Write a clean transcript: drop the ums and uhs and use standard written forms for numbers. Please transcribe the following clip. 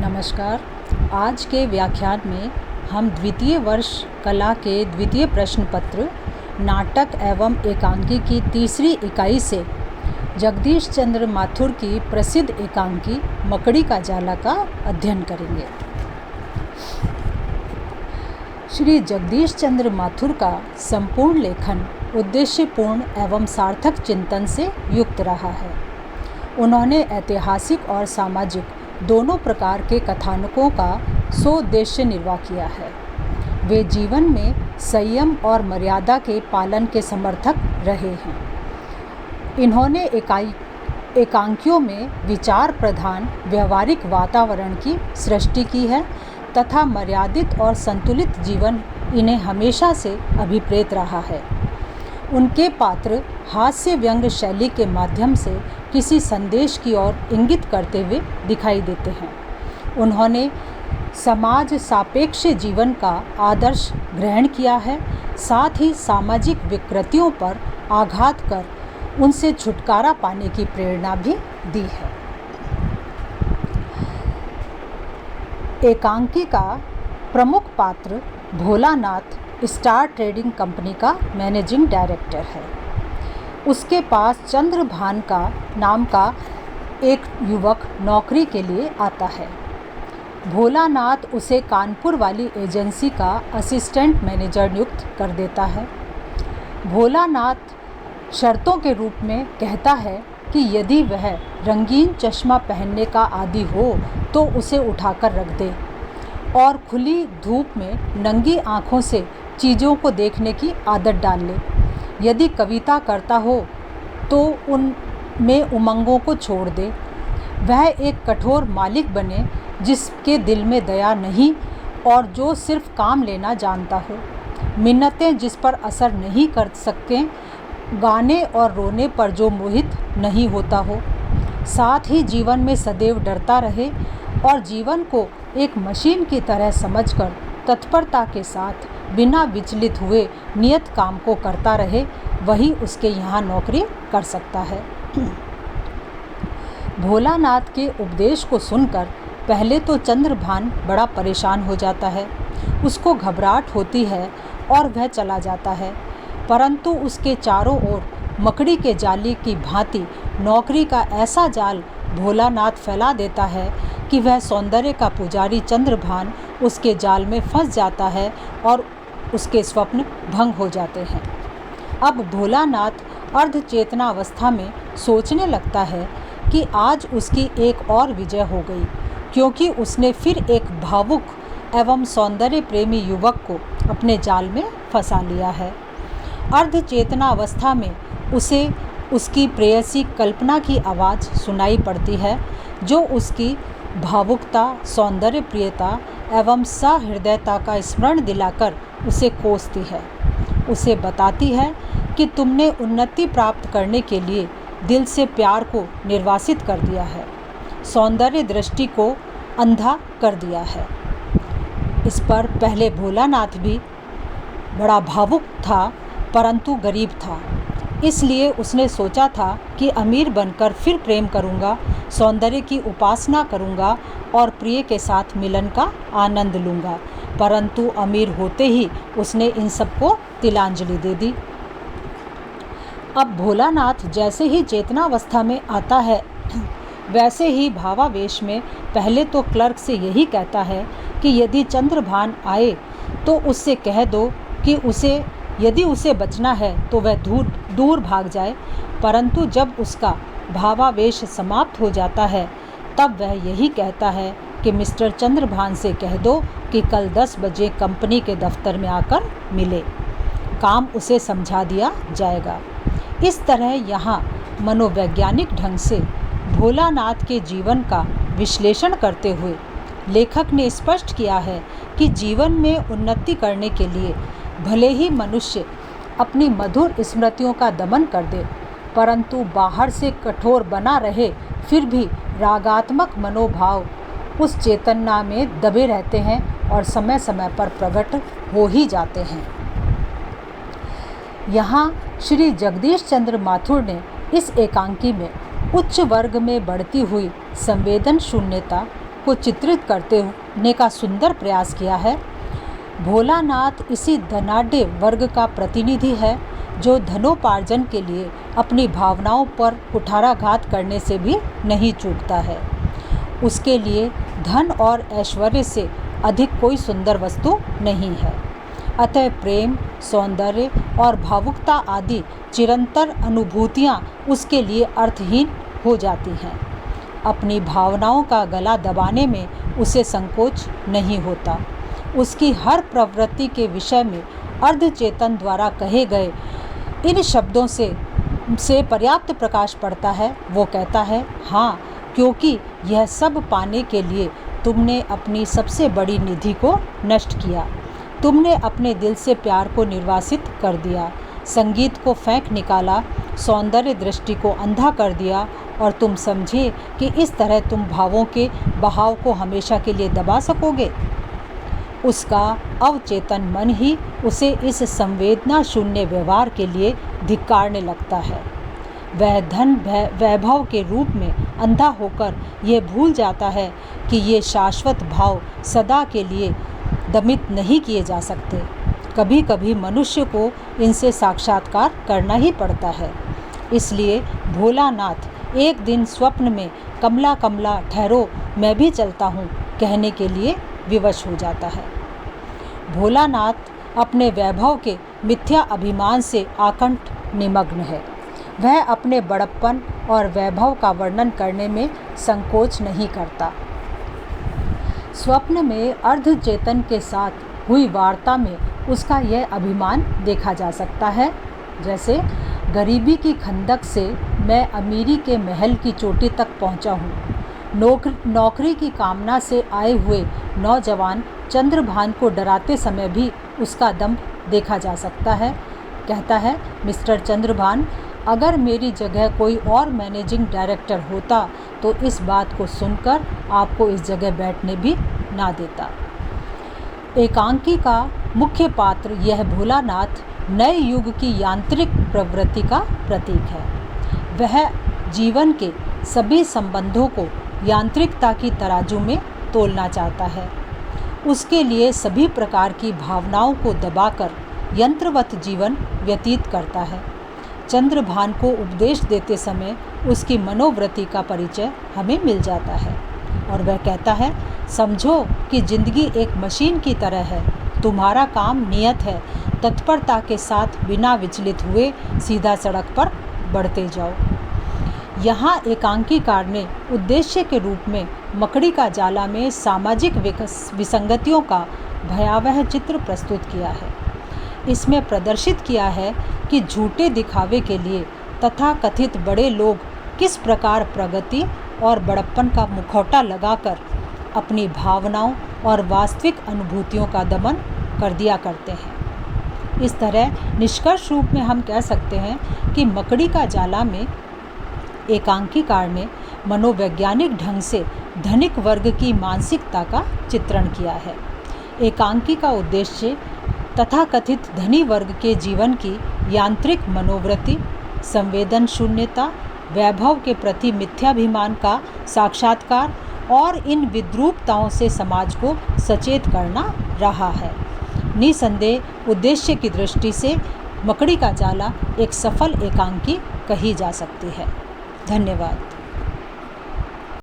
नमस्कार। आज के व्याख्यान में हम द्वितीय वर्ष कला के द्वितीय प्रश्न पत्र नाटक एवं एकांकी की तीसरी इकाई से जगदीश चंद्र माथुर की प्रसिद्ध एकांकी मकड़ी का जाला का अध्ययन करेंगे। श्री जगदीश चंद्र माथुर का संपूर्ण लेखन उद्देश्यपूर्ण एवं सार्थक चिंतन से युक्त रहा है। उन्होंने ऐतिहासिक और सामाजिक दोनों प्रकार के कथानकों का सोद्देश्य निर्वाह किया है। वे जीवन में संयम और मर्यादा के पालन के समर्थक रहे हैं। इन्होंने एकांकियों में विचार प्रधान व्यवहारिक वातावरण की सृष्टि की है तथा मर्यादित और संतुलित जीवन इन्हें हमेशा से अभिप्रेत रहा है। उनके पात्र हास्य व्यंग्य शैली के माध्यम से किसी संदेश की ओर इंगित करते हुए दिखाई देते हैं। उन्होंने समाज सापेक्ष जीवन का आदर्श ग्रहण किया है, साथ ही सामाजिक विकृतियों पर आघात कर उनसे छुटकारा पाने की प्रेरणा भी दी है। एकांकी का प्रमुख पात्र भोलानाथ स्टार ट्रेडिंग कंपनी का मैनेजिंग डायरेक्टर है। उसके पास चंद्रभान का नाम का एक युवक नौकरी के लिए आता है। भोलानाथ उसे कानपुर वाली एजेंसी का असिस्टेंट मैनेजर नियुक्त कर देता है। भोलानाथ शर्तों के रूप में कहता है कि यदि वह रंगीन चश्मा पहनने का आदी हो तो उसे उठाकर रख दे और खुली धूप में नंगी आँखों से चीज़ों को देखने की आदत डाल ले। यदि कविता करता हो तो उनमें उमंगों को छोड़ दे। वह एक कठोर मालिक बने जिसके दिल में दया नहीं और जो सिर्फ काम लेना जानता हो। मिन्नतें जिस पर असर नहीं कर सकते, गाने और रोने पर जो मोहित नहीं होता हो। साथ ही जीवन में सदैव डरता रहे और जीवन को एक मशीन की तरह समझकर तत्परता के साथ बिना विचलित हुए नियत काम को करता रहे, वही उसके यहाँ नौकरी कर सकता है। भोलानाथ के उपदेश को सुनकर पहले तो चंद्रभान बड़ा परेशान हो जाता है। उसको घबराहट होती है और वह चला जाता है, परंतु उसके चारों ओर मकड़ी के जाली की भांति नौकरी का ऐसा जाल भोलानाथ फैला देता है कि वह सौंदर्य का पुजारी चंद्रभान उसके जाल में फंस जाता है और उसके स्वप्न भंग हो जाते हैं। अब भोलानाथ अर्धचेतना अवस्था में सोचने लगता है कि आज उसकी एक और विजय हो गई, क्योंकि उसने फिर एक भावुक एवं सौंदर्य प्रेमी युवक को अपने जाल में फंसा लिया है। अर्धचेतना अवस्था में उसे उसकी प्रेयसी कल्पना की आवाज़ सुनाई पड़ती है, जो उसकी भावुकता, सौंदर्य प्रियता एवं सहृदयता का स्मरण दिलाकर उसे कोसती है। उसे बताती है कि तुमने उन्नति प्राप्त करने के लिए दिल से प्यार को निर्वासित कर दिया है, सौंदर्य दृष्टि को अंधा कर दिया है। इस पर पहले भोलानाथ भी बड़ा भावुक था, परंतु गरीब था। इसलिए उसने सोचा था कि अमीर बनकर फिर प्रेम करूंगा, सौंदर्य की उपासना करूंगा और प्रिय के साथ मिलन का आनंद लूंगा, परंतु अमीर होते ही उसने इन सबको तिलांजलि दे दी। अब भोलानाथ जैसे ही चेतनावस्था में आता है, वैसे ही भावावेश में पहले तो क्लर्क से यही कहता है कि यदि चंद्रभान आए तो उससे कह दो कि यदि उसे बचना है तो वह दूर भाग जाए। परंतु जब उसका भावावेश समाप्त हो जाता है, तब वह यही कहता है कि मिस्टर चंद्रभान से कह दो कि कल 10 बजे कंपनी के दफ्तर में आकर मिले। काम उसे समझा दिया जाएगा। इस तरह यहाँ मनोवैज्ञानिक ढंग से भोलानाथ के जीवन का विश्लेषण करते हुए लेखक ने स्पष्ट किया है कि जीवन में उन्नति करने के लिए भले ही मनुष्य अपनी मधुर स्मृतियों का दमन कर दे, परंतु बाहर से कठोर बना रहे, फिर भी रागात्मक मनोभाव उस चेतना में दबे रहते हैं और समय समय पर प्रकट हो ही जाते हैं। यहाँ श्री जगदीश चंद्र माथुर ने इस एकांकी में उच्च वर्ग में बढ़ती हुई संवेदन शून्यता को चित्रित करने का सुंदर प्रयास किया है। भोलानाथ इसी धनाढ्य वर्ग का प्रतिनिधि है जो धनोपार्जन के लिए अपनी भावनाओं पर कुठाराघात करने से भी नहीं चूकता है। उसके लिए धन और ऐश्वर्य से अधिक कोई सुंदर वस्तु नहीं है। अतः प्रेम, सौंदर्य और भावुकता आदि चिरंतर अनुभूतियाँ उसके लिए अर्थहीन हो जाती हैं। अपनी भावनाओं का गला दबाने में उसे संकोच नहीं होता। उसकी हर प्रवृत्ति के विषय में अर्धचेतन द्वारा कहे गए इन शब्दों से पर्याप्त प्रकाश पड़ता है। वो कहता है, हाँ, क्योंकि यह सब पाने के लिए तुमने अपनी सबसे बड़ी निधि को नष्ट किया। तुमने अपने दिल से प्यार को निर्वासित कर दिया, संगीत को फेंक निकाला, सौंदर्य दृष्टि को अंधा कर दिया और तुम समझे कि इस तरह तुम भावों के बहाव को हमेशा के लिए दबा सकोगे। उसका अवचेतन मन ही उसे इस संवेदना शून्य व्यवहार के लिए धिक्कारने लगता है। वह धन वैभव के रूप में अंधा होकर यह भूल जाता है कि ये शाश्वत भाव सदा के लिए दमित नहीं किए जा सकते। कभी कभी मनुष्य को इनसे साक्षात्कार करना ही पड़ता है। इसलिए भोलानाथ एक दिन स्वप्न में कमला कमला ठहरो मैं भी चलता हूँ कहने के लिए विवश हो जाता है। भोलानाथ अपने वैभव के मिथ्या अभिमान से आकंठ निमग्न है। वह अपने बड़प्पन और वैभव का वर्णन करने में संकोच नहीं करता। स्वप्न में अर्धचेतन के साथ हुई वार्ता में उसका यह अभिमान देखा जा सकता है, जैसे गरीबी की खंदक से मैं अमीरी के महल की चोटी तक पहुंचा हूँ। नौकरी की कामना से आए हुए नौजवान चंद्रभान को डराते समय भी उसका दम देखा जा सकता है। कहता है, मिस्टर चंद्रभान, अगर मेरी जगह कोई और मैनेजिंग डायरेक्टर होता तो इस बात को सुनकर आपको इस जगह बैठने भी ना देता। एकांकी का मुख्य पात्र यह भोलानाथ नए युग की यांत्रिक प्रवृत्ति का प्रतीक है। वह जीवन के सभी संबंधों को यांत्रिकता की तराजू में तोलना चाहता है। उसके लिए सभी प्रकार की भावनाओं को दबाकर यंत्रवत जीवन व्यतीत करता है। चंद्रभान को उपदेश देते समय उसकी मनोवृत्ति का परिचय हमें मिल जाता है और वह कहता है, समझो कि जिंदगी एक मशीन की तरह है। तुम्हारा काम नियत है, तत्परता के साथ बिना विचलित हुए सीधा सड़क पर बढ़ते जाओ। यहाँ एकांकीकार ने उद्देश्य के रूप में मकड़ी का जाला में सामाजिक विसंगतियों का भयावह चित्र प्रस्तुत किया है। इसमें प्रदर्शित किया है कि झूठे दिखावे के लिए तथा कथित बड़े लोग किस प्रकार प्रगति और बड़प्पन का मुखौटा लगाकर अपनी भावनाओं और वास्तविक अनुभूतियों का दमन कर दिया करते हैं। इस तरह निष्कर्ष रूप में हम कह सकते हैं कि मकड़ी का जाला में एकांकीकार ने मनोवैज्ञानिक ढंग से धनिक वर्ग की मानसिकता का चित्रण किया है। एकांकी का उद्देश्य तथाकथित धनी वर्ग के जीवन की यांत्रिक मनोवृत्ति, संवेदन शून्यता, वैभव के प्रति मिथ्याभिमान का साक्षात्कार और इन विद्रूपताओं से समाज को सचेत करना रहा है। निसंदेह उद्देश्य की दृष्टि से मकड़ी का जाला एक सफल एकांकी कही जा सकती है। धन्यवाद।